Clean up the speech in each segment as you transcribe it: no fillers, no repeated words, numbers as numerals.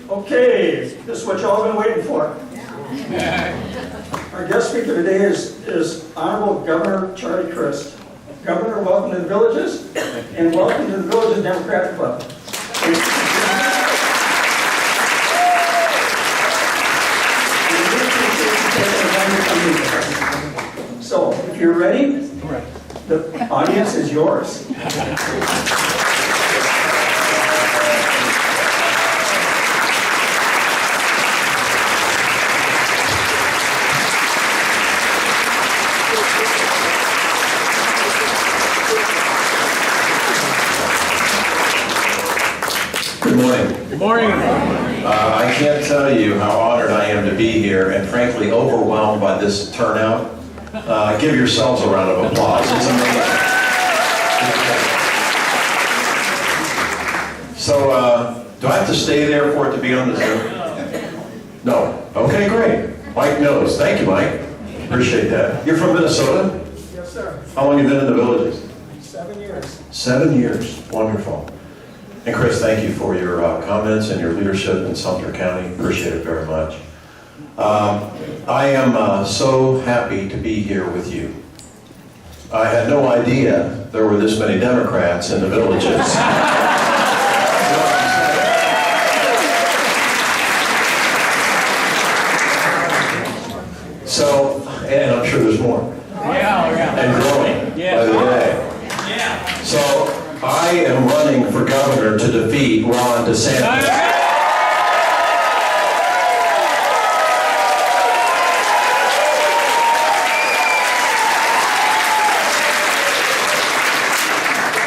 Okay, this is what y'all been waiting for. Our guest speaker today is Honorable Governor Charlie Crist. Governor, welcome to the Villages, and welcome to the Villages Democratic Club. So, if you're ready, the audience is yours. Good morning. Good morning. I can't tell you how honored I am to be here and frankly overwhelmed by this turnout. Give yourselves a round of applause. It's amazing. So, do I have to stay there for it to be on the Zoom? No. Okay, great. Mike knows. Thank you, Mike. Appreciate that. You're from Minnesota? Yes, sir. How long have you been in the Villages? 7 years. 7 years. Wonderful. And Chris, thank you for your comments and your leadership in Sumter County. Appreciate it very much. I am so happy to be here with you. I had no idea there were this many Democrats in the Villages. So, and I'm sure there's more. Yeah. And growing by the day. Yeah. So, I am running for governor to defeat Ron DeSantis.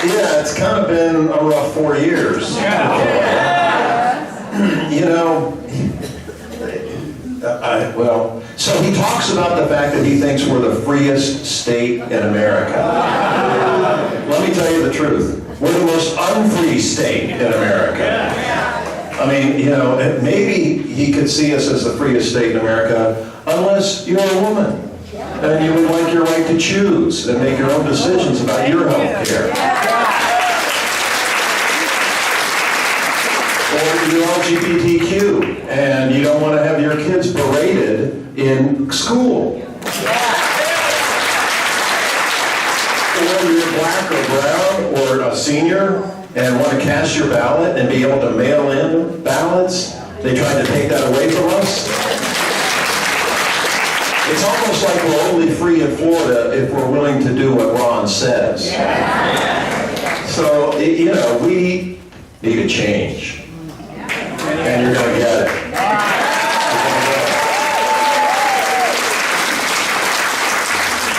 Yeah, it's kind of been a rough 4 years. You know, so he talks about the fact that he thinks we're the freest state in America. Let me tell you the truth. We're the most unfree state in America. I mean, you know, maybe he could see us as the freest state in America unless you're a woman and you would like your right to choose and make your own decisions about your health care. Or you're LGBTQ and you don't want to have your kids paraded in school. Or you're black or brown or a senior and want to cast your ballot and be able to mail in ballots. They tried to take that away from us. It's almost like we're only free in Florida if we're willing to do what Ron says. So, you know, we need a change. And you're going to get it.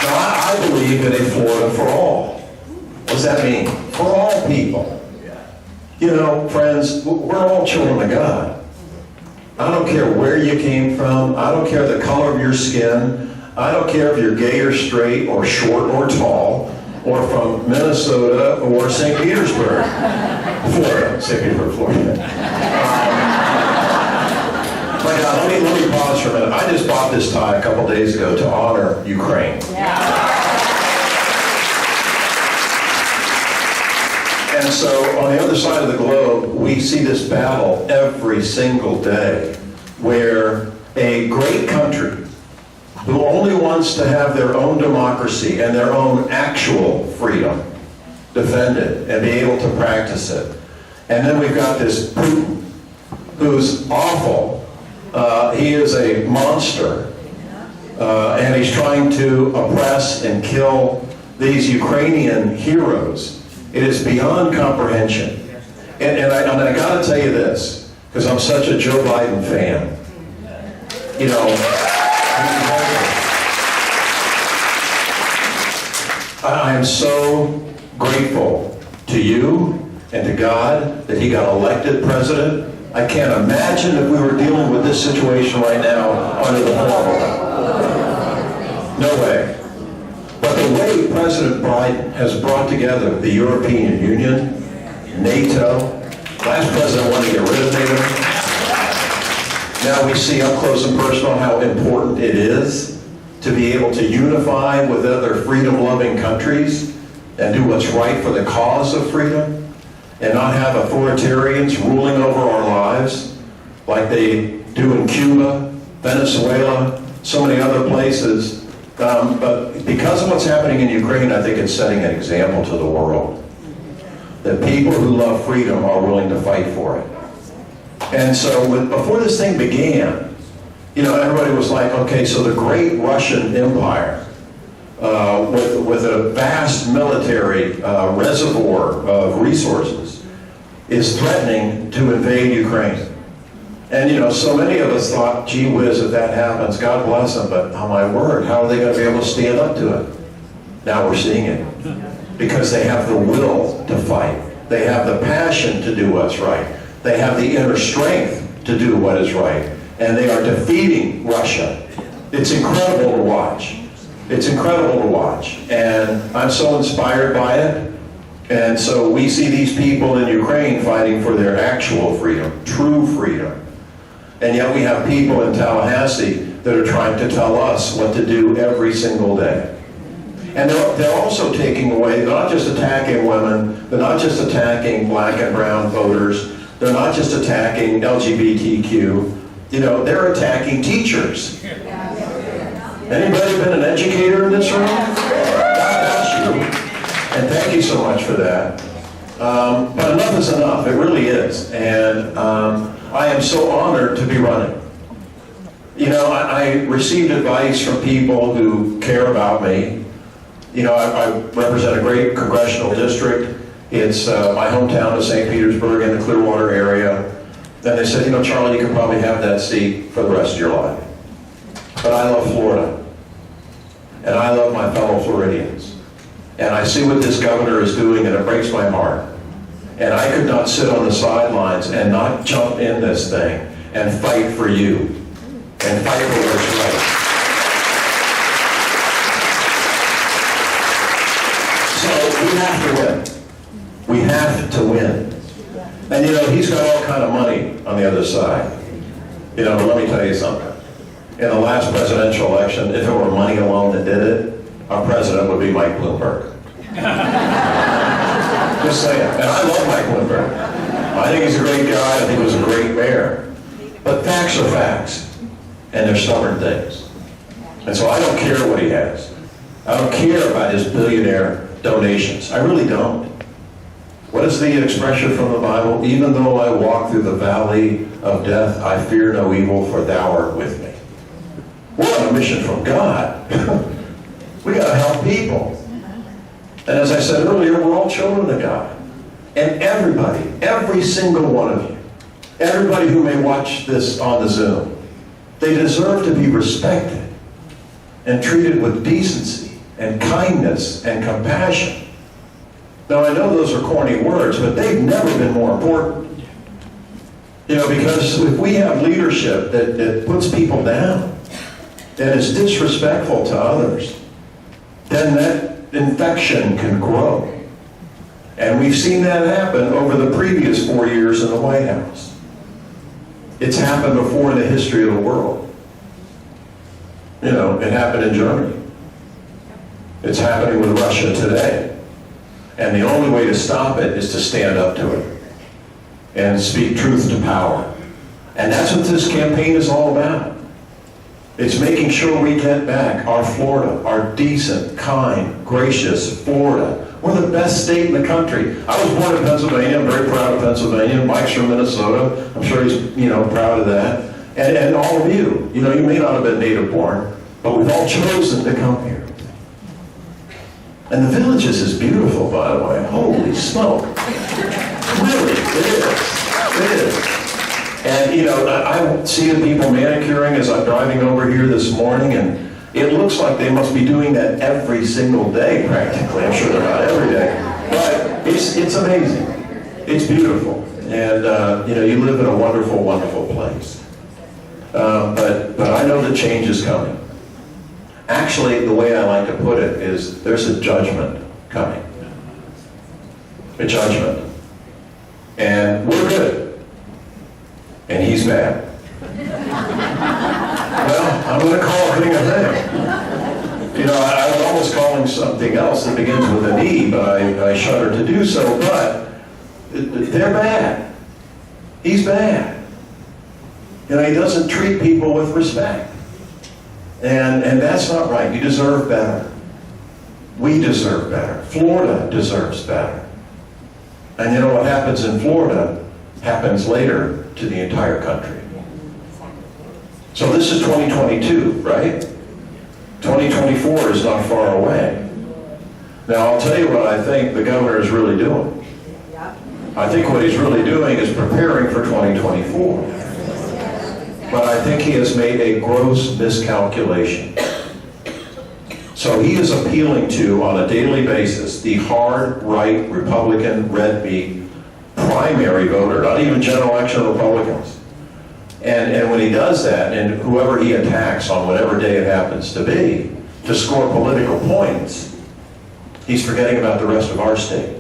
Now, I believe in a Florida for all. What does that mean? For all people. You know, friends, we're all children of God. I don't care where you came from. I don't care the color of your skin. I don't care if you're gay or straight or short or tall or from Minnesota or St. Petersburg, Florida. St. Petersburg, Florida. My God, let me pause for a minute. I just bought this tie a couple days ago to honor Ukraine. And so on the other side of the globe, we see this battle every single day where a great country who only wants to have their own democracy and their own actual freedom defended and be able to practice it. And then we've got this Putin who's awful. He is a monster. And he's trying to oppress and kill these Ukrainian heroes. It is beyond comprehension. And I got to tell you this, because I'm such a Joe Biden fan. You know, I am so grateful to you and to God that he got elected president. I can't imagine if we were dealing with this situation right now under the horrible. No way. But the way President Biden has brought together the European Union, NATO, last president wanted to get rid of NATO. Now we see up close and personal how important it is to be able to unify with other freedom-loving countries and do what's right for the cause of freedom. and not have authoritarians ruling over our lives like they do in Cuba, Venezuela, so many other places. But because of what's happening in Ukraine, I think it's setting an example to the world that people who love freedom are willing to fight for it. And so before this thing began, everybody was like, okay, so the great Russian Empire, with a vast military reservoir of resources, is threatening to invade Ukraine. And so many of us thought, gee whiz, if that happens, God bless them, but oh my word, how are they going to be able to stand up to it? Now we're seeing it. Because they have the will to fight. They have the passion to do what's right. They have the inner strength to do what is right. And they are defeating Russia. It's incredible to watch. It's incredible to watch. And I'm so inspired by it. And so we see these people in Ukraine fighting for their actual freedom, true freedom. And yet we have people in Tallahassee that are trying to tell us what to do every single day. And they're also taking away, they're not just attacking women, they're not just attacking black and brown voters, they're not just attacking LGBTQ, they're attacking teachers. Anybody been an educator in this room? God bless you. And thank you so much for that. But enough is enough, it really is. And I am so honored to be running. I received advice from people who care about me. I represent a great congressional district. It's my hometown of St. Petersburg in the Clearwater area. And they said, Charlie, you can probably have that seat for the rest of your life. But I love Florida. And I love my fellow Floridians. And I see what this governor is doing, and it breaks my heart. And I could not sit on the sidelines and not jump in this thing and fight for you and fight for what's right. So we have to win. We have to win. And he's got all kind of money on the other side. But let me tell you something. In the last presidential election, if it were money alone that did it, our president would be Mike Bloomberg. Just saying. And I love Mike Bloomberg. I think he's a great guy. I think he was a great mayor. But facts are facts. And they're stubborn things. And so I don't care what he has. I don't care about his billionaire donations. I really don't. What is the expression from the Bible? Even though I walk through the valley of death, I fear no evil, for thou art with me. We're on a mission from God. We got to help people. And as I said earlier, we're all children of God. And everybody, every single one of you, everybody who may watch this on the Zoom, they deserve to be respected and treated with decency and kindness and compassion. Now, I know those are corny words, but they've never been more important. Because if we have leadership that puts people down, that is disrespectful to others, then that infection can grow. And we've seen that happen over the previous 4 years in the White House. It's happened before in the history of the world. It happened in Germany. It's happening with Russia today. And the only way to stop it is to stand up to it and speak truth to power. And that's what this campaign is all about. It's making sure we get back our Florida, our decent, kind, gracious Florida. We're the best state in the country. I was born in Pennsylvania. I'm very proud of Pennsylvania. Mike's from Minnesota. I'm sure he's, proud of that. And all of you, you may not have been native born, but we've all chosen to come here. And the Villages is beautiful, by the way. Holy smoke. Really, it is. It is. And, I see the people manicuring as I'm driving over here this morning, and it looks like they must be doing that every single day, practically. I'm sure they're not every day. But it's amazing. It's beautiful. And, you live in a wonderful, wonderful place. But I know the change is coming. Actually, the way I like to put it is there's a judgment coming. A judgment. And we're good. And he's bad. Well, I'm going to call a thing a thing. I was almost calling something else that begins with an E, but I shudder to do so. But they're bad. He's bad. You know, he doesn't treat people with respect. And that's not right. You deserve better. We deserve better. Florida deserves better. And you know what happens in Florida happens later to the entire country. So this is 2022, right? 2024 is not far away. Now I'll tell you what I think the governor is really doing. I think what he's really doing is preparing for 2024. But I think he has made a gross miscalculation. So he is appealing to, on a daily basis, the hard right Republican red meat primary voter, not even general election Republicans. And when he does that, and whoever he attacks on whatever day it happens to be, to score political points, he's forgetting about the rest of our state.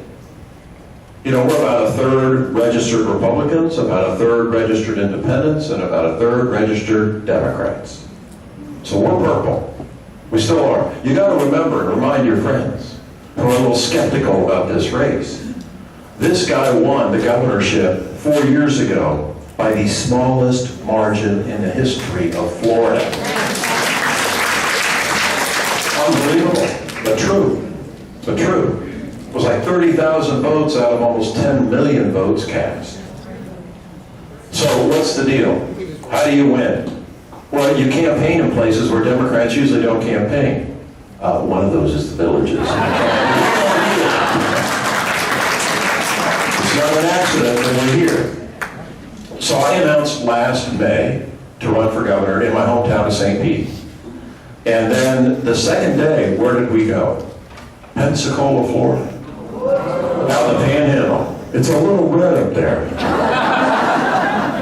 You know, we're about a third registered Republicans, about a third registered independents, and about a third registered Democrats. So we're purple. We still are. You got to remember and remind your friends who are a little skeptical about this race. This guy won the governorship 4 years ago by the smallest margin in the history of Florida. Unbelievable, but true. But true. It was like 30,000 votes out of almost 10 million votes cast. So what's the deal? How do you win? Well, you campaign in places where Democrats usually don't campaign. One of those is the Villages. It's not an accident that we're here. So I announced last May to run for governor in my hometown of St. Pete. And then the second day, where did we go? Pensacola, Florida. Out the Panhandle. It's a little red up there.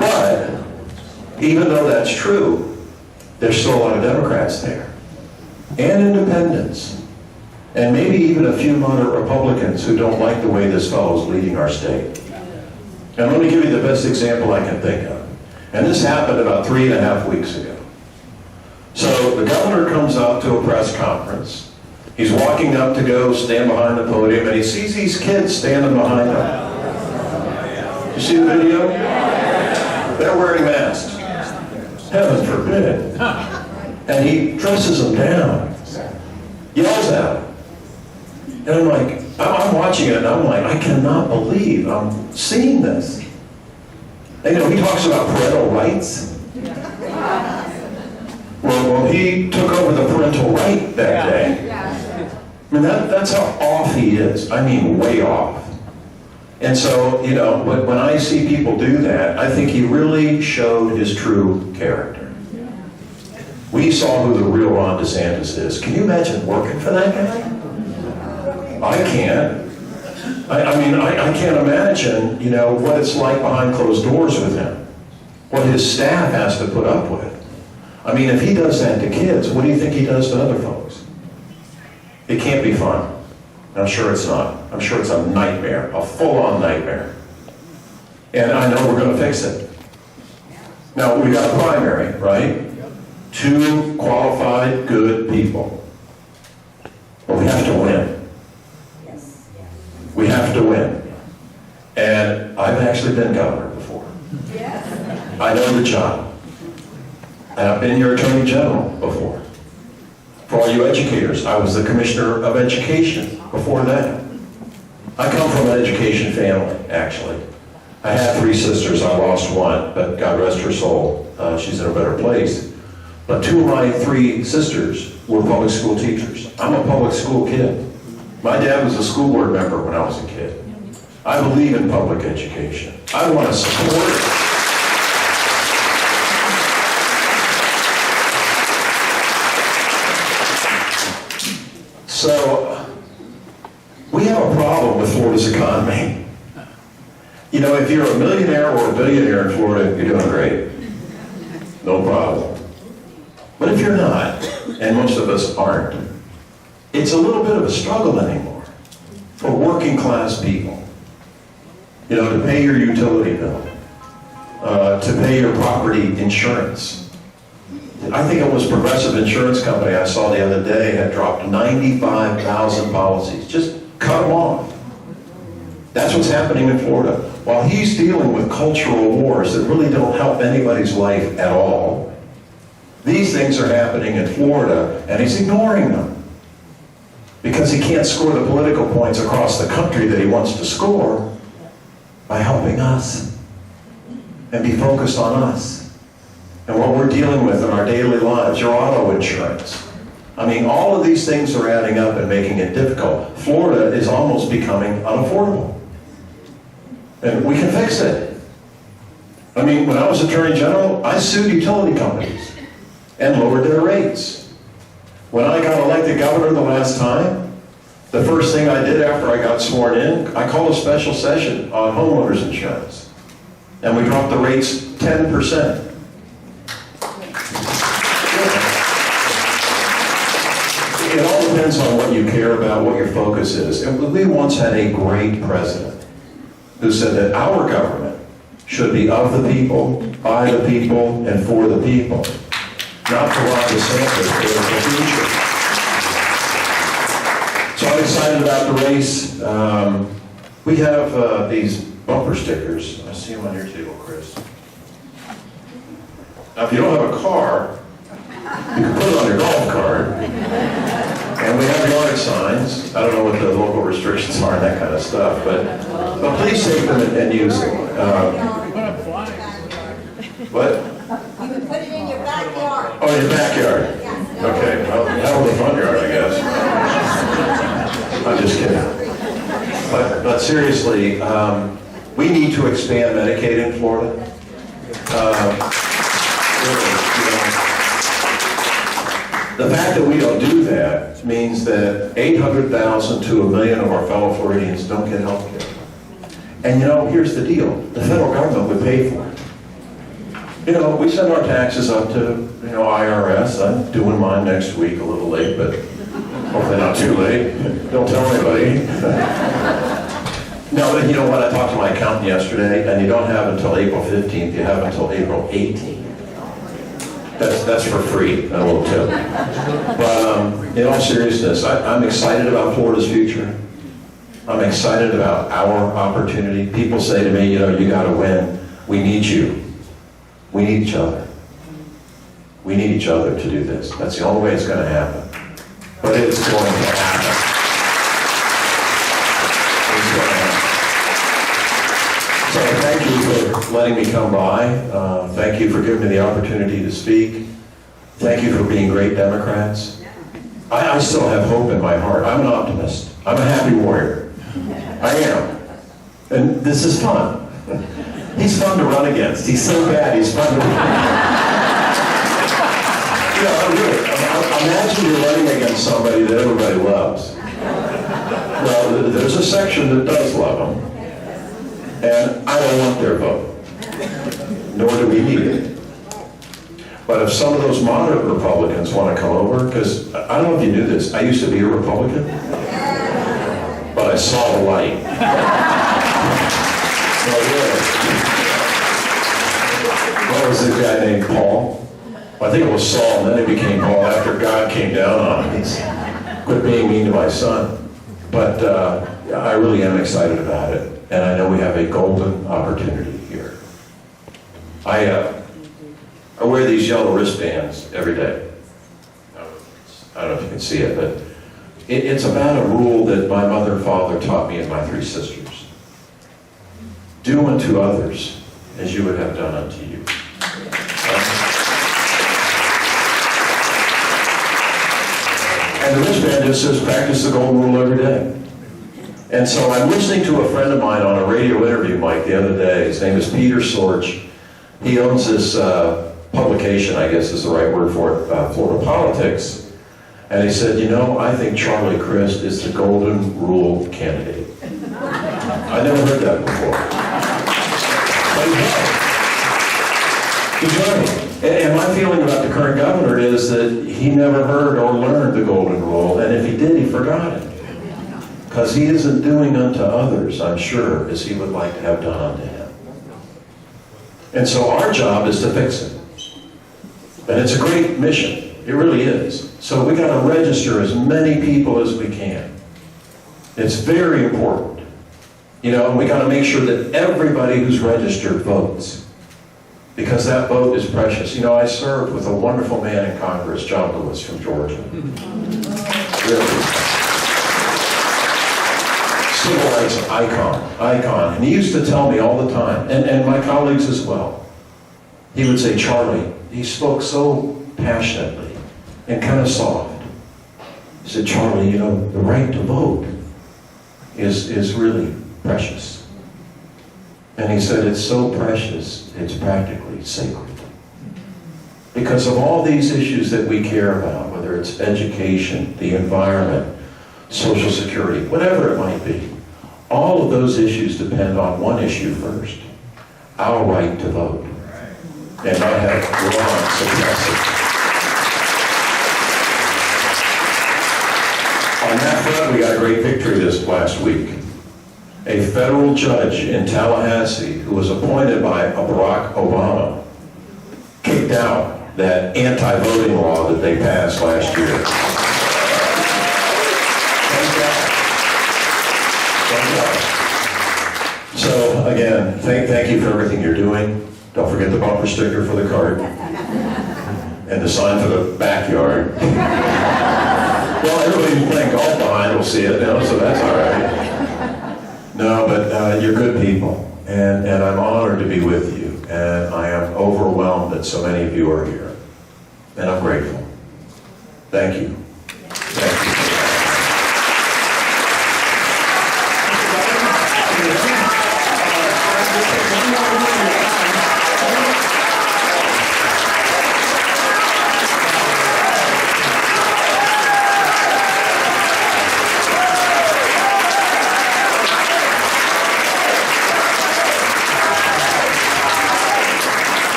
But even though that's true, there's still a lot of Democrats there. And independents. And maybe even a few moderate Republicans who don't like the way this fellow's leading our state. And let me give you the best example I can think of. And this happened about 3.5 weeks ago. So the governor comes up to a press conference. He's walking up to go stand behind the podium, and he sees these kids standing behind him. You see the video? They're wearing masks. Heaven forbid. And he dresses them down, yells at them. And I'm like, I'm watching it, and I'm like, I cannot believe I'm seeing this. And, you know, he talks about parental rights. Well, he took over the parental right that day. I mean, that's how off he is. I mean, way off. And so, you know, when I see people do that, I think he really showed his true character. We saw who the real Ron DeSantis is. Can you imagine working for that guy? I can't. I mean, I can't imagine, you know, what it's like behind closed doors with him. What his staff has to put up with. I mean, if he does that to kids, what do you think he does to other folks? It can't be fun. I'm sure it's not. I'm sure it's a nightmare, a full-on nightmare. And I know we're going to fix it. Now, we got a primary, right? 2 qualified, good people. But we have to win. We have to win. And I've actually been governor before. I know the job. And I've been your attorney general before. For all you educators, I was the commissioner of education before that. I come from an education family, actually. I had 3 sisters. I lost one, but God rest her soul. She's in a better place. But 2 of my 3 sisters were public school teachers. I'm a public school kid. My dad was a school board member when I was a kid. I believe in public education. I want to support it. So, we have a problem with Florida's economy. You know, if you're a millionaire or a billionaire in Florida, you're doing great. No problem. But if you're not, and most of us aren't, it's a little bit of a struggle anymore for working class people. You know, to pay your utility bill, to pay your property insurance. I think it was Progressive Insurance Company I saw the other day had dropped 95,000 policies. Just cut them off. That's what's happening in Florida. While he's dealing with cultural wars that really don't help anybody's life at all, these things are happening in Florida, and he's ignoring them. Because he can't score the political points across the country that he wants to score by helping us and be focused on us and what we're dealing with in our daily lives, your auto insurance. I mean, all of these things are adding up and making it difficult. Florida is almost becoming unaffordable. And we can fix it. I mean, when I was Attorney General, I sued utility companies and lowered their rates. When I got elected governor the last time, the first thing I did after I got sworn in, I called a special session on homeowners insurance. And we dropped the rates 10%. It all depends on what you care about, what your focus is. And we once had a great president who said that our government should be of the people, by the people, and for the people. Not for Ron DeSantis, but for the future. So I'm excited about the race. We have these bumper stickers. I see them on your table, Chris. Now, if you don't have a car, you can put it on your golf cart. And we have yard signs. I don't know what the local restrictions are and that kind of stuff, but please take them and use them. What? You can put it in your backyard. Oh, your backyard? Yes. Okay, well, hell of a front yard, I guess. I'm just kidding. But seriously, we need to expand Medicaid in Florida. Really, you know, the fact that we don't do that means that 800,000 to 1 million of our fellow Floridians don't get health care. And you know, here's the deal. The federal government would pay for it. You know, we send our taxes up to, IRS. I'm doing mine next week, a little late, but hopefully not too late. Don't tell anybody. No, but you know what? I talked to my accountant yesterday, and you don't have until April 15th. You have until April 18th. That's for free, a little tip. But in all seriousness, I'm excited about Florida's future. I'm excited about our opportunity. People say to me, you got to win. We need you. We need each other. We need each other to do this. That's the only way it's going to happen. But it's going to happen. It's going to happen. So thank you for letting me come by. Thank you for giving me the opportunity to speak. Thank you for being great Democrats. I still have hope in my heart. I'm an optimist. I'm a happy warrior. I am. And this is fun. He's fun to run against. He's so bad, he's fun to run. Imagine you're running against somebody that everybody loves. Well, there's a section that does love them. And I don't want their vote. Nor do we need it. But if some of those moderate Republicans want to come over, because I don't know if you knew this, I used to be a Republican, but I saw the light. What was the guy named Paul? I think it was Saul, and then it became Paul after God came down on him. He's quit being mean to my son. But I really am excited about it, and I know we have a golden opportunity here. I wear these yellow wristbands every day. I don't know if you can see it, but it's about a rule that my mother and father taught me and my 3 sisters. Do unto others as you would have done unto you. And the wristband just says, practice the golden rule every day. And so I'm listening to a friend of mine on a radio interview, Mike, the other day. His name is Peter Sorge. He owns this publication, I guess is the right word for it, Florida Politics. And he said, I think Charlie Crist is the golden rule candidate. I never heard that before. He's right. And my feeling about the current governor is that he never heard or learned the golden rule, and if he did, he forgot it. Because he isn't doing unto others, I'm sure, as he would like to have done unto him. And so our job is to fix it. And it's a great mission. It really is. So we got to register as many people as we can. It's very important. You know, and we got to make sure that everybody who's registered votes, because that vote is precious. You know, I served with a wonderful man in Congress, John Lewis from Georgia. Really. Civil rights icon. And he used to tell me all the time, and my colleagues as well, he would say, Charlie, he spoke so passionately and kind of soft. He said, Charlie, you know, the right to vote is really precious. And he said, it's so precious, it's practically sacred. Because of all these issues that we care about, whether it's education, the environment, Social Security, whatever it might be, all of those issues depend on one issue first, our right to vote. And I have long suppressed it. On that front, we got a great victory this last week. A federal judge in Tallahassee, who was appointed by Barack Obama, kicked out that anti-voting law that they passed last year. Thank God. So again, thank you for everything you're doing. Don't forget the bumper sticker for the card and the sign for the backyard. Well, everybody's playing golf behind will see it now, so that's all right. No, but you're good people, and I'm honored to be with you, and I am overwhelmed that so many of you are here, and I'm grateful. Thank you. Thank you.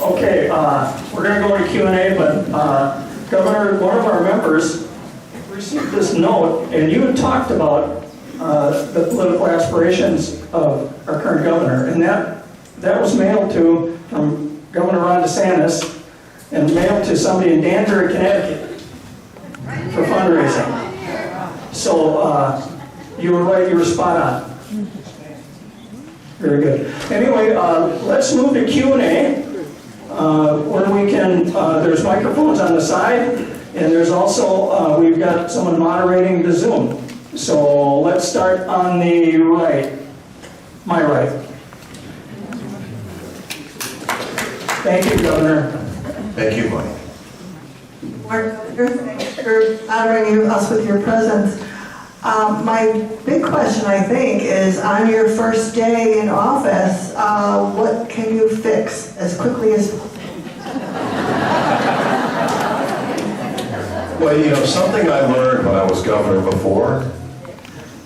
Okay, we're going to go into Q&A, but Governor, one of our members received this note, and you had talked about the political aspirations of our current governor, and that was mailed to from Governor Ron DeSantis and mailed to somebody in Danbury, Connecticut for fundraising. So you were right, you were spot on. Very good. Anyway, let's move to Q&A. Where we can, there's microphones on the side, and there's also, we've got someone moderating the Zoom. So let's start on the right, my right. Thank you, Governor. Thank you, Mike. Thanks for honoring us with your presence. My big question, I think, is on your first day in office, what can you fix as quickly as possible? Well, you know, something I learned when I was governor before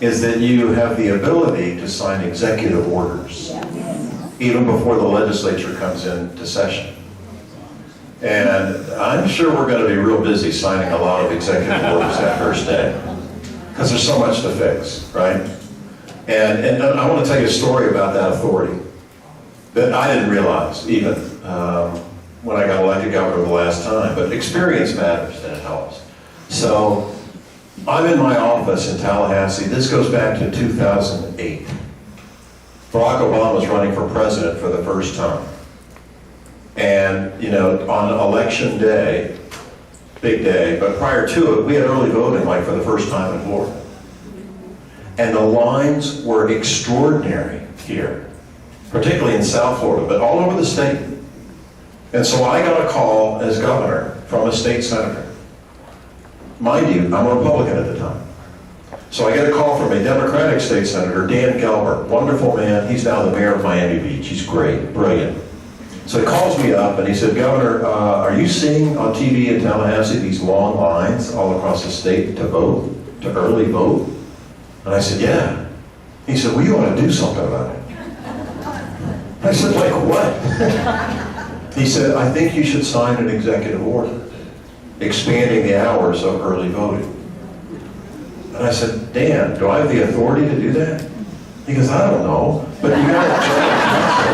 is that you have the ability to sign executive orders even before the legislature comes into session. And I'm sure we're going to be real busy signing a lot of executive orders that first day because there's so much to fix, right? And I want to tell you a story about that authority that I didn't realize even when I got elected governor the last time, but experience matters and it helps. So I'm in my office in Tallahassee. This goes back to 2008. Barack Obama was running for president for the first time. And, you know, on election day, big day, but prior to it, we had early voting like for the first time in Florida. And the lines were extraordinary here, particularly in South Florida, but all over the state. And so I got a call as governor from a state senator. Mind you, I'm a Republican at the time. So I get a call from a Democratic state senator, Dan Gelbert, wonderful man. He's now the mayor of Miami Beach. He's great, brilliant. So he calls me up and he said, Governor, are you seeing on TV in Tallahassee these long lines all across the state to vote, to early vote? And I said, yeah. He said, well, you ought to do something about it. I said, like what? He said, I think you should sign an executive order expanding the hours of early voting. And I said, Dan, do I have the authority to do that? He goes, I don't know, but you got a general counsel.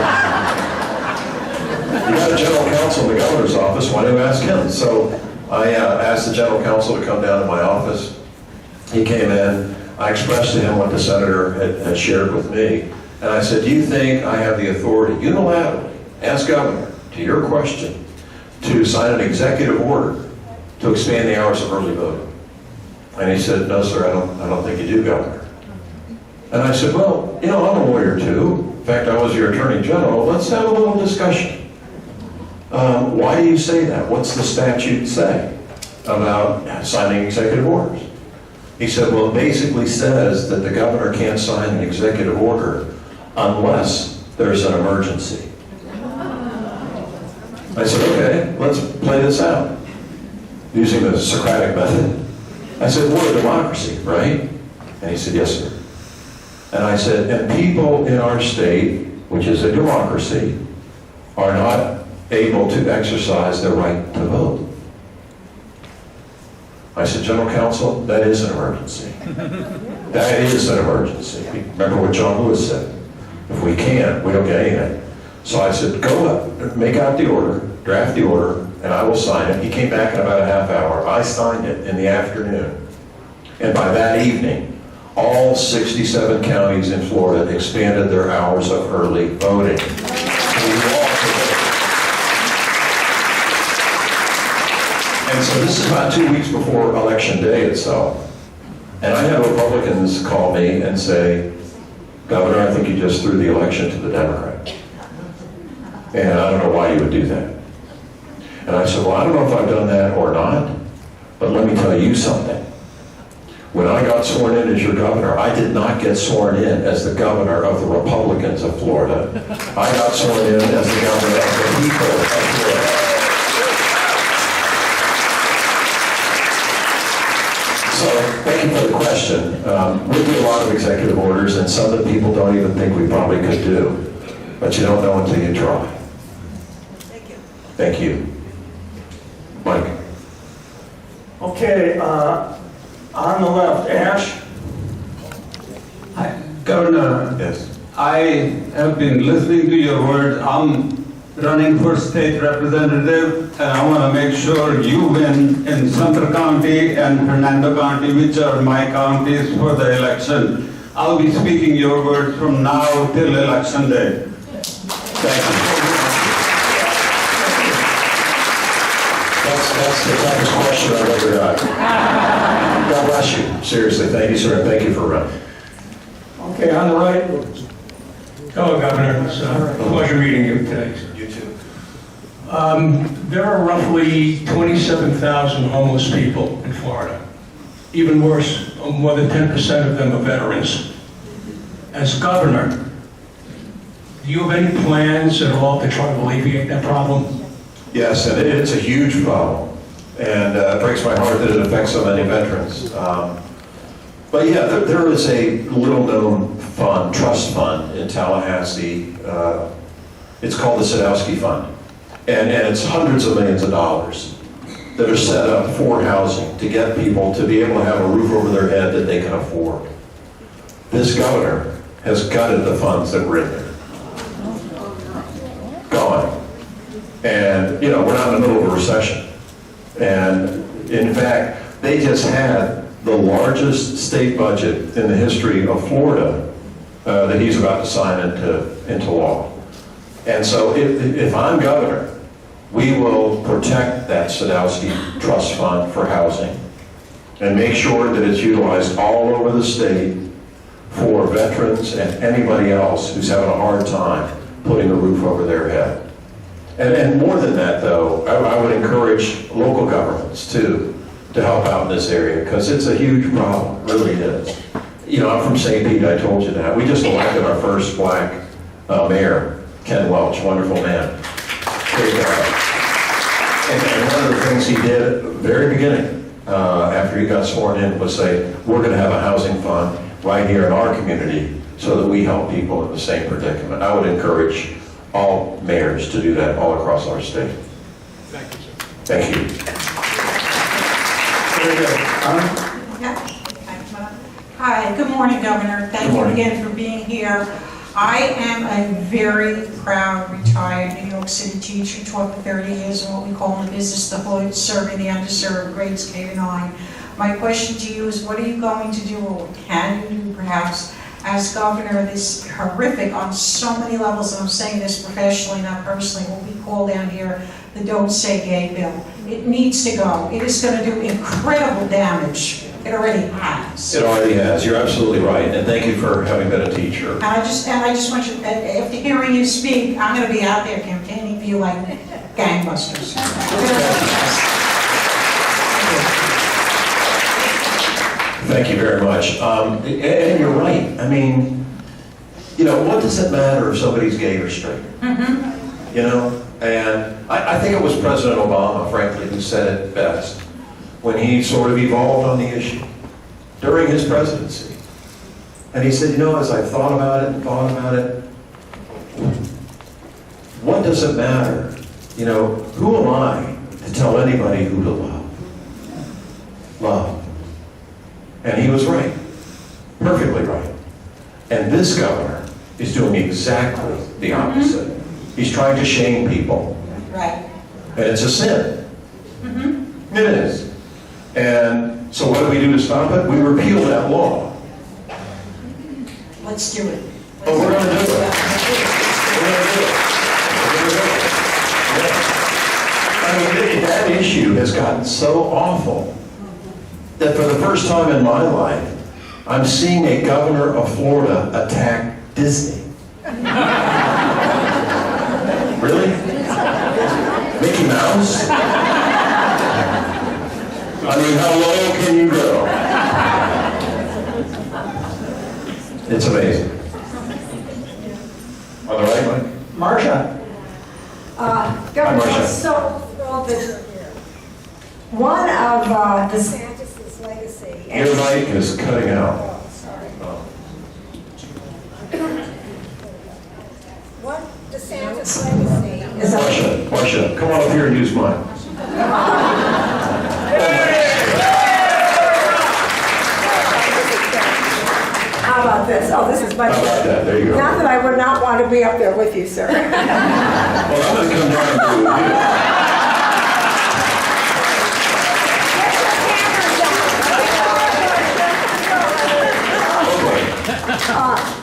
You got a general counsel in the governor's office, why don't you ask him? So I asked the general counsel to come down to my office. He came in. I expressed to him what the senator had shared with me. And I said, do you think I have the authority unilaterally, as governor, to your question, to sign an executive order to expand the hours of early voting? And he said, no, sir, I don't think you do, Governor. And I said, well, I'm a lawyer too. In fact, I was your attorney general. Let's have a little discussion. Why do you say that? What's the statute say about signing executive orders? He said, well, it basically says that the governor can't sign an executive order unless there's an emergency. I said, okay, let's play this out using the Socratic method. I said, we're a democracy, right? And he said, yes, sir. And I said, and people in our state, which is a democracy, are not able to exercise their right to vote. I said, General Counsel, that is an emergency. That is an emergency. Remember what John Lewis said. If we can't, we don't get anything. So I said, go up, make out the order, draft the order, and I will sign it. He came back in about a half hour. I signed it in the afternoon. And by that evening, all 67 counties in Florida expanded their hours of early voting. And so this is about 2 weeks before Election Day itself. And I had Republicans call me and say, Governor, I think you just threw the election to the Democrats. And I don't know why you would do that. And I said, well, I don't know if I've done that or not, but let me tell you something. When I got sworn in as your governor, I did not get sworn in as the governor of the Republicans of Florida. I got sworn in as the governor of the people of Florida. So, thank you for the question. We do a lot of executive orders, and some that people don't even think we probably could do. But you don't know until you try. Thank you. Thank you. Mike. Okay, on the left, Ash. Hi, Governor. Yes. I have been listening to your words. I'm running for state representative, and I want to make sure you win in Sumter County and Fernando County, which are my counties, for the election. I'll be speaking your words from now till election day. Thank you. That's the toughest question I've ever got. God bless you. Seriously, thank you, sir, and thank you for running. Okay, on the right. Hello, Governor. It's a pleasure meeting you today. You too. There are roughly 27,000 homeless people in Florida. Even worse, more than 10% of them are veterans. As governor, do you have any plans at all to try to alleviate that problem? Yes, and it's a huge problem. And it breaks my heart that it affects so many veterans. But yeah, there is a little-known fund, trust fund in Tallahassee. It's called the Sadowski Fund. And it's hundreds of millions of dollars that are set up for housing to get people to be able to have a roof over their head that they can afford. This governor has gutted the funds that were in there. Gone. And, we're not in the middle of a recession. And in fact, they just had the largest state budget in the history of Florida that he's about to sign into law. And so if I'm governor, we will protect that Sadowski Trust Fund for housing and make sure that it's utilized all over the state for veterans and anybody else who's having a hard time putting a roof over their head. And more than that, though, I would encourage local governments, too, to help out in this area, because it's a huge problem, it really is. I'm from St. Pete, I told you that. We just elected our first black mayor, Ken Welch, wonderful man. Great guy. And one of the things he did at the very beginning, after he got sworn in, was say, we're going to have a housing fund right here in our community so that we help people in the same predicament. I would encourage all mayors to do that all across our state. Thank you, sir. Thank you. Very good. Hi, good morning, Governor. Thank you again for being here. I am a very proud retired New York City teacher, taught for 30 years in what we call in the business the hood, serving the underserved, grades K to 9. My question to you is, what are you going to do, or what can you do perhaps, as governor, this horrific, on so many levels, and I'm saying this professionally, not personally, what we call down here the Don't Say Gay bill. It needs to go. It is going to do incredible damage. It already has. It already has. You're absolutely right. And thank you for having been a teacher. And I just want you, after hearing you speak, I'm going to be out there campaigning for you like gangbusters. Thank you very much. And you're right. I mean, you know, what does it matter if somebody's gay or straight? Mm-hmm. You know? And I think it was President Obama, frankly, who said it best when he sort of evolved on the issue during his presidency. And he said, you know, as I've thought about it, what does it matter? You know, who am I to tell anybody who to love? Love. And he was right. Perfectly right. And this governor is doing exactly the opposite. He's trying to shame people. Right. And it's a sin. Mm-hmm. It is. And so what do we do to stop it? We repeal that law. Let's do it. But we're going to do it. We're going to do it. I mean, that issue has gotten so awful that for the first time in my life, I'm seeing a governor of Florida attack Disney. Really? Mickey Mouse? I mean, how low can you go? It's amazing. On the right, Mike? Marcia? Marcia. Governor, so, well, one of DeSantis' legacy. Your mic is cutting out. One DeSantis' legacy is Marcia, come on up here and use mine. How about this? Oh, this is much How about that? There you go. Not that I would not want to be up there with you, sir. Well, I'm going to come down and do it with you.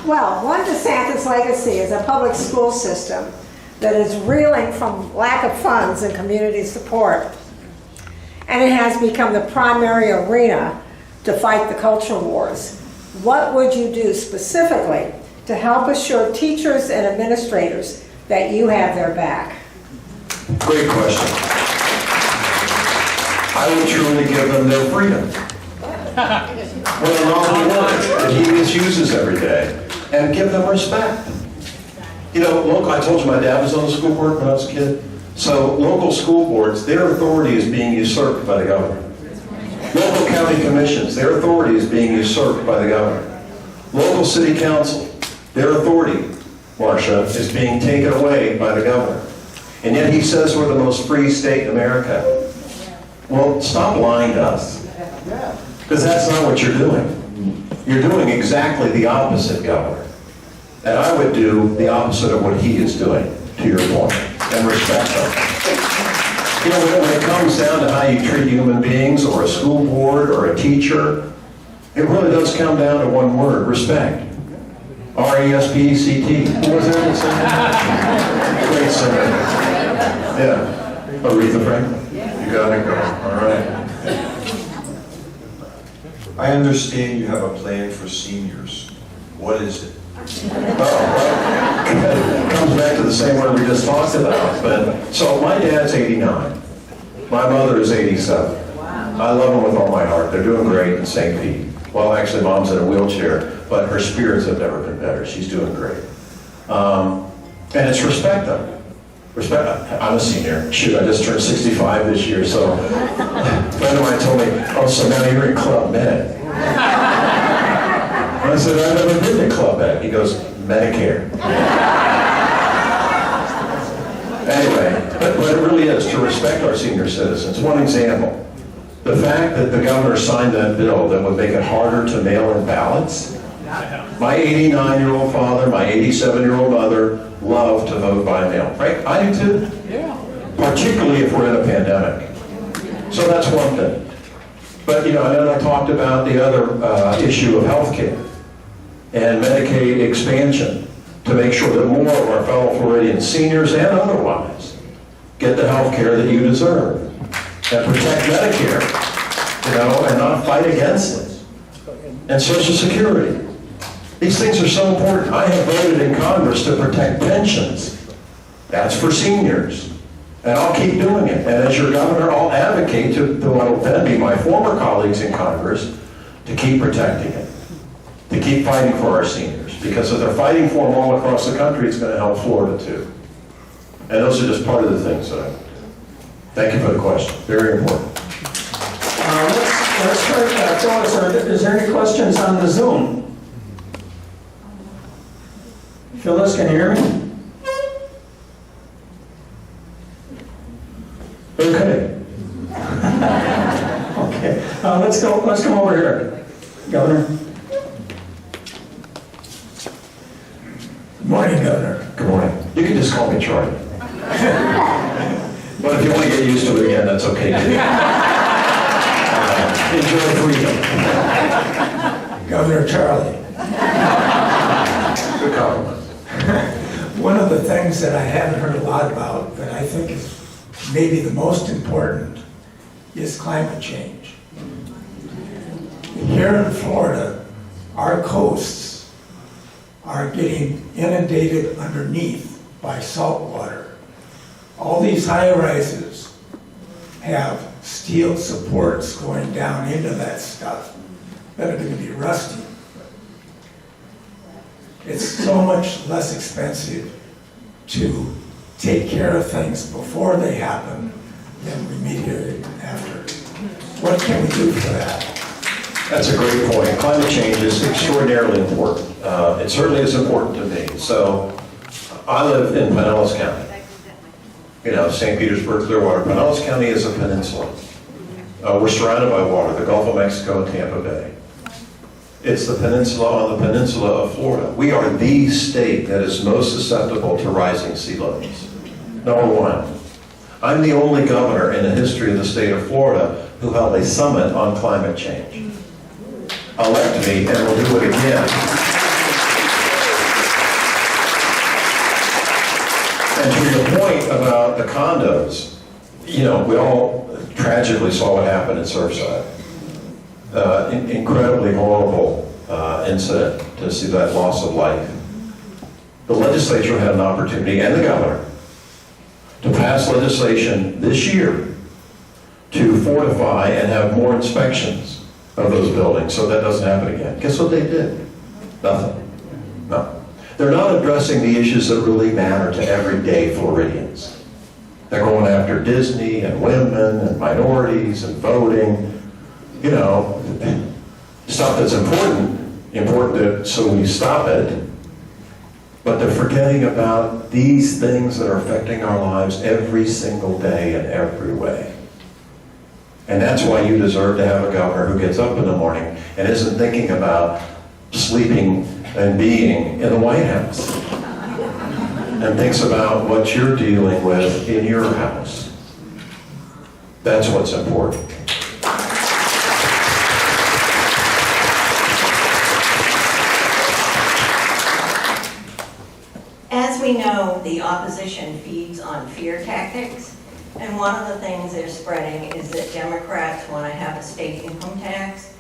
Well, one DeSantis legacy is a public school system that is reeling from lack of funds and community support. And it has become the primary arena to fight the culture wars. What would you do specifically to help assure teachers and administrators that you have their back? Great question. I would truly give them their freedom. What a novel word that he misuses every day. And give them respect. You know, local, I told you my dad was on the school board when I was a kid. So local school boards, their authority is being usurped by the governor. Local county commissions, their authority is being usurped by the governor. Local city council, their authority, Marcia, is being taken away by the governor. And yet he says we're the most free state in America. Well, stop lying to us. Because that's not what you're doing. You're doing exactly the opposite, Governor. And I would do the opposite of what he is doing, to your point, and respect him. You know, when it comes down to how you treat human beings, or a school board, or a teacher, it really does come down to one word, respect. R-E-S-P-E-C-T. What was that? Great singer. Yeah. Aretha Franklin. You got it, girl. All right. I understand you have a plan for seniors. What is it? Oh, well, it comes back to the same word we just talked about. But so my dad's 89. My mother is 87. I love them with all my heart. They're doing great in St. Pete. Well, actually, Mom's in a wheelchair, but her spirits have never been better. She's doing great. And it's respect them. Respect. I'm a senior. Shoot, I just turned 65 this year, so a friend of mine told me, oh, so now you're in Club Med. And I said, I've never been to Club Med. He goes, Medicare. Anyway, but it really is to respect our senior citizens. One example, the fact that the governor signed that bill that would make it harder to mail in ballots. My 89-year-old father, my 87-year-old mother love to vote by mail. Right? I do too. Yeah. Particularly if we're in a pandemic. So that's one thing. But, and then I talked about the other issue of healthcare and Medicaid expansion to make sure that more of our fellow Floridian seniors and otherwise get the health care that you deserve and protect Medicare, and not fight against it. And Social Security. These things are so important. I have voted in Congress to protect pensions. That's for seniors. And I'll keep doing it. And as your governor, I'll advocate to my former colleagues in Congress to keep protecting it, to keep fighting for our seniors. Because if they're fighting for them all across the country, it's going to help Florida too. And those are just part of the things that I would do. Thank you for the question. Very important. Let's start, Phyllis, is there any questions on the Zoom? Phyllis, can you hear me? Okay. Okay, let's come over here, Governor. Good morning, Governor. Good morning. You can just call me Charlie. But if you want to get used to it again, that's okay too. Enjoy freedom. Governor Charlie. Good compliment. One of the things that I haven't heard a lot about, but I think is maybe the most important, is climate change. Here in Florida, our coasts are getting inundated underneath by salt water. All these high-rises have steel supports going down into that stuff that are going to be rusty. It's so much less expensive to take care of things before they happen than remediate after. What can we do for that? That's a great point. Climate change is extraordinarily important. It certainly is important to me. So I live in Pinellas County. St. Petersburg, Clearwater. Pinellas County is a peninsula. We're surrounded by water, the Gulf of Mexico and Tampa Bay. It's the peninsula on the peninsula of Florida. We are the state that is most susceptible to rising sea levels. Number one. I'm the only governor in the history of the state of Florida who held a summit on climate change. Elect me and we'll do it again. And to your point about the condos, we all tragically saw what happened in Surfside. Incredibly horrible incident to see that loss of life. The legislature had an opportunity, and the governor, to pass legislation this year to fortify and have more inspections of those buildings so that doesn't happen again. Guess what they did? Nothing. No. They're not addressing the issues that really matter to everyday Floridians. They're going after Disney and women and minorities and voting, stuff that's important so we stop it. But they're forgetting about these things that are affecting our lives every single day in every way. And that's why you deserve to have a governor who gets up in the morning and isn't thinking about sleeping and being in the White House and thinks about what you're dealing with in your house. That's what's important. As we know, the opposition feeds on fear tactics, and one of the things they're spreading is that Democrats want to have a state income tax,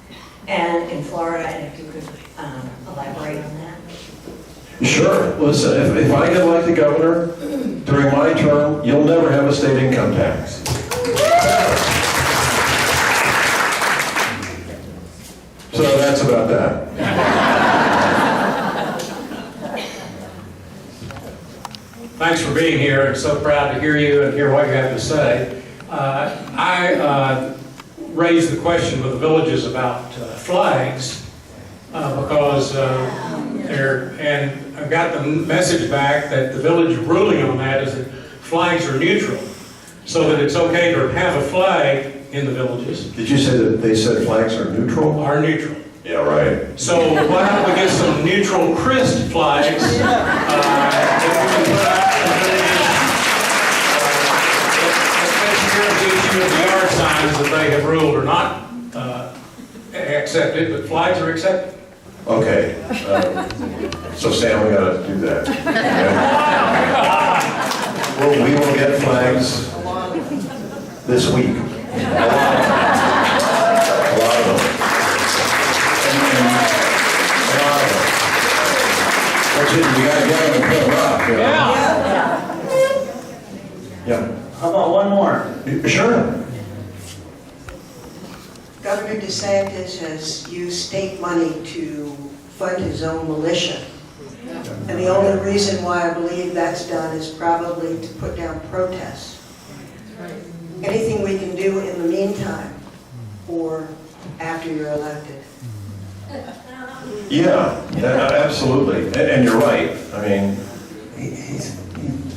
and in Florida, and if you could elaborate on that. Sure. Listen, if I get elected governor during my term, you'll never have a state income tax. So that's about that. Thanks for being here. I'm so proud to hear you and hear what you have to say. I raised the question with the villages about flags because and I got the message back that the village ruling on that is that flags are neutral, so that it's okay to have a flag in the villages. Did you say that they said flags are neutral? Are neutral. Yeah, right. So why don't we get some neutral Crist flags that we can put out in the villages? That takes care of the issue of the yard signs that they have ruled are not accepted, but flags are accepted. Okay, so Sam, we gotta do that. Okay? Well, we will get flags this week. A lot of them. A lot of them. That's it, you gotta get them and put them up, you know? Yeah. How about one more? Sure. Governor DeSantis has used state money to fund his own militia. And the only reason why I believe that's done is probably to put down protests. Anything we can do in the meantime or after you're elected. Yeah, absolutely. And you're right. I mean, he's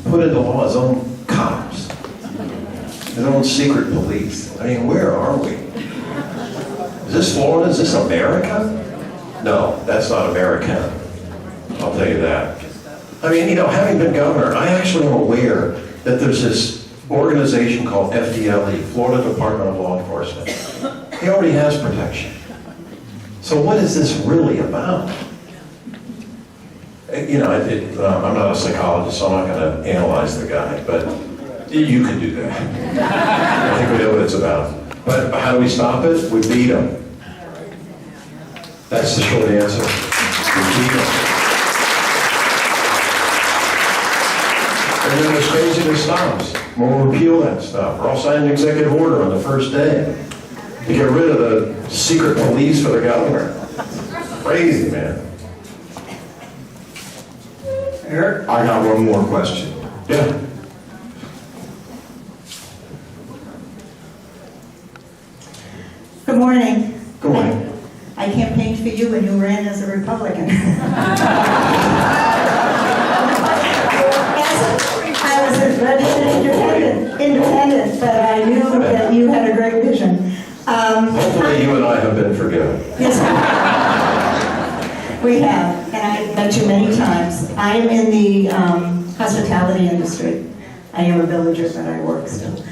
put into law his own cops, his own secret police. I mean, where are we? Is this Florida? Is this America? No, that's not American. I'll tell you that. I mean, you know, having been governor, I actually am aware that there's this organization called FDLE, Florida Department of Law Enforcement. He already has protection. So what is this really about? You know, I'm not a psychologist, so I'm not going to analyze the guy, but you can do that. I think we know what it's about. But how do we stop it? We beat him. That's the short answer. We beat him. And then this craziness stops. We'll repeal that stuff. Or I'll sign an executive order on the first day to get rid of the secret police for the governor. Crazy, man. Eric? I got one more question. Yeah. Good morning. Good morning. I campaigned for you when you ran as a Republican. I was a registered independent, but I knew that you had a great vision. Hopefully you and I have been forgiven. Yes, we have, and I've met you many times. I am in the hospitality industry. I am a villager, but I work still.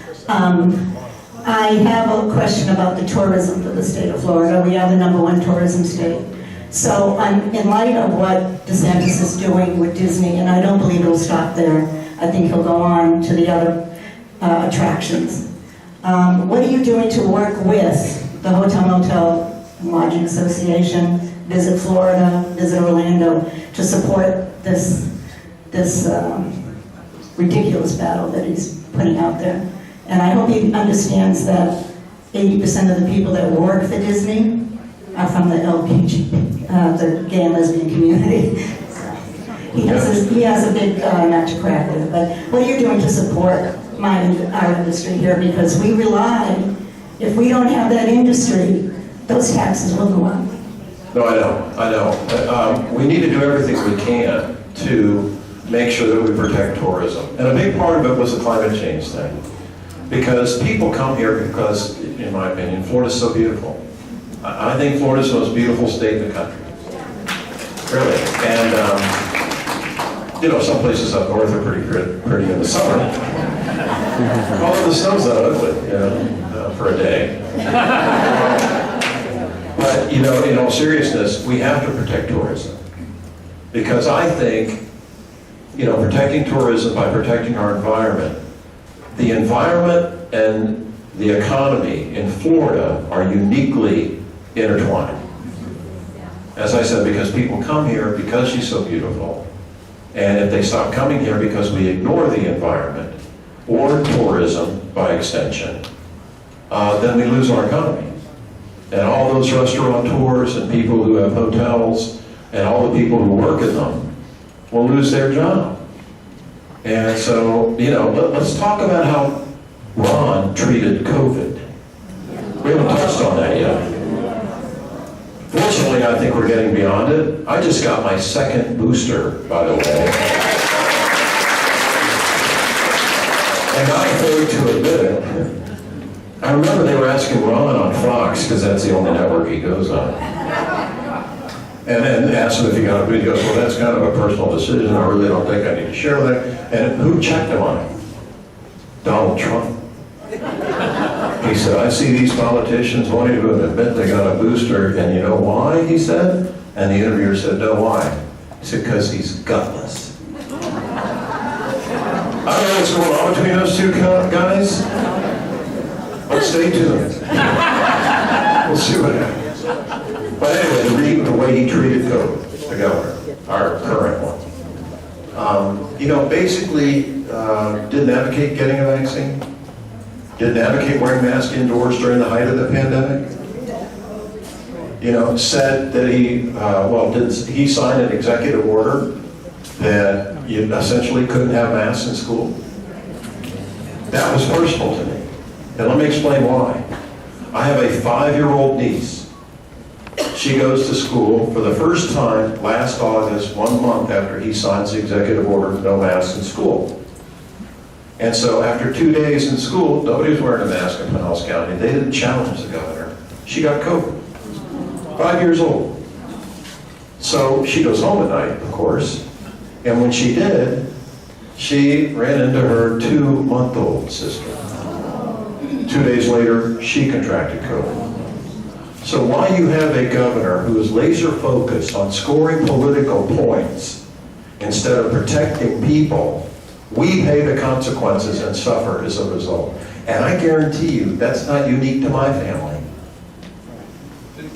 I have a question about the tourism for the state of Florida. We are the #1 tourism state. So in light of what DeSantis is doing with Disney, and I don't believe it'll stop there, I think he'll go on to the other attractions. What are you doing to work with the Hotel Motel and Lodging Association, Visit Florida, Visit Orlando, to support this ridiculous battle that he's putting out there? And I hope he understands that 80% of the people that work for Disney are from the the gay and lesbian community. So he has a big nut to crack with. But what are you doing to support our industry here? Because we rely, if we don't have that industry, those taxes will go up. No, I know. We need to do everything we can to make sure that we protect tourism. And a big part of it was the climate change thing. Because people come here because, in my opinion, Florida's so beautiful. I think Florida's the most beautiful state in the country. Really. And, you know, some places up north are pretty in the summer. Although the snow's not ugly, you know, for a day. But, you know, in all seriousness, we have to protect tourism. Because I think, you know, protecting tourism by protecting our environment, the environment and the economy in Florida are uniquely intertwined. As I said, because people come here because she's so beautiful. And if they stop coming here because we ignore the environment, or tourism by extension, then we lose our economy. And all those restaurateurs and people who have hotels and all the people who work in them will lose their job. And so, you know, let's talk about how Ron treated COVID. We haven't touched on that yet. Fortunately, I think we're getting beyond it. I just got my second booster, by the way. And not afraid to admit it. I remember they were asking Ron on Fox, because that's the only network he goes on. And then asked him if he got a video. He goes, well, that's kind of a personal decision. I really don't think I need to share with it. And who checked him on it? Donald Trump. He He said, I see these politicians wanting to admit they got a booster, and you know why, he said? And the interviewer said, no, why? He said, because he's gutless. I don't know what's going on between those two guys, but stay tuned. We'll see what happens. But anyway, the way he treated COVID, the governor, our current one, basically didn't advocate getting a vaccine, didn't advocate wearing masks indoors during the height of the pandemic. Said that he signed an executive order that you essentially couldn't have masks in school. That was personal to me. And let me explain why. I have a 5-year-old niece. She goes to school for the first time last August, 1 month after he signs the executive order, no masks in school. And so after 2 days in school, nobody was wearing a mask in Pinellas County. They didn't challenge the governor. She got COVID. 5 years old. So she goes home at night, of course. And when she did, she ran into her 2-month-old sister. 2 days later, she contracted COVID. So while you have a governor who is laser focused on scoring political points instead of protecting people, we pay the consequences and suffer as a result. And I guarantee you, that's not unique to my family.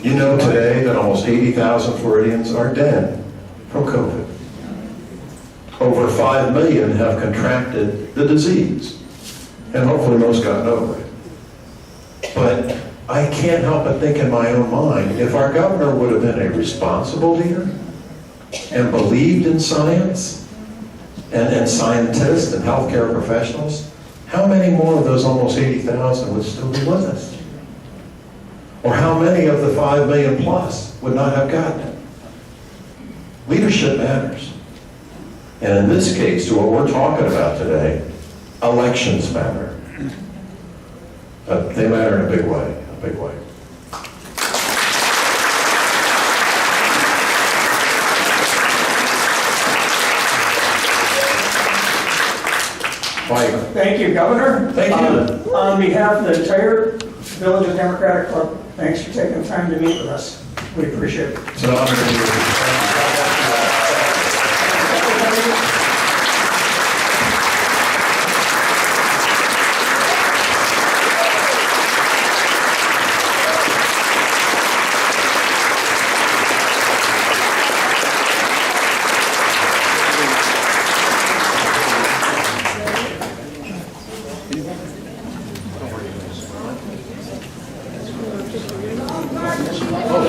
You know today that almost 80,000 Floridians are dead from COVID. Over 5 million have contracted the disease, and hopefully most gotten over it. But I can't help but think in my own mind, if our governor would have been a responsible leader and believed in science and scientists and healthcare professionals, how many more of those almost 80,000 would still be with us? Or how many of the 5 million plus would not have gotten it? Leadership matters. And in this case, to what we're talking about today, elections matter. They matter in a big way, a big way. Mike. Thank you, Governor. Thank you. On behalf of the entire Village of Democratic Club, thanks for taking the time to meet with us. We appreciate it. It's an honor to be with you. Oh,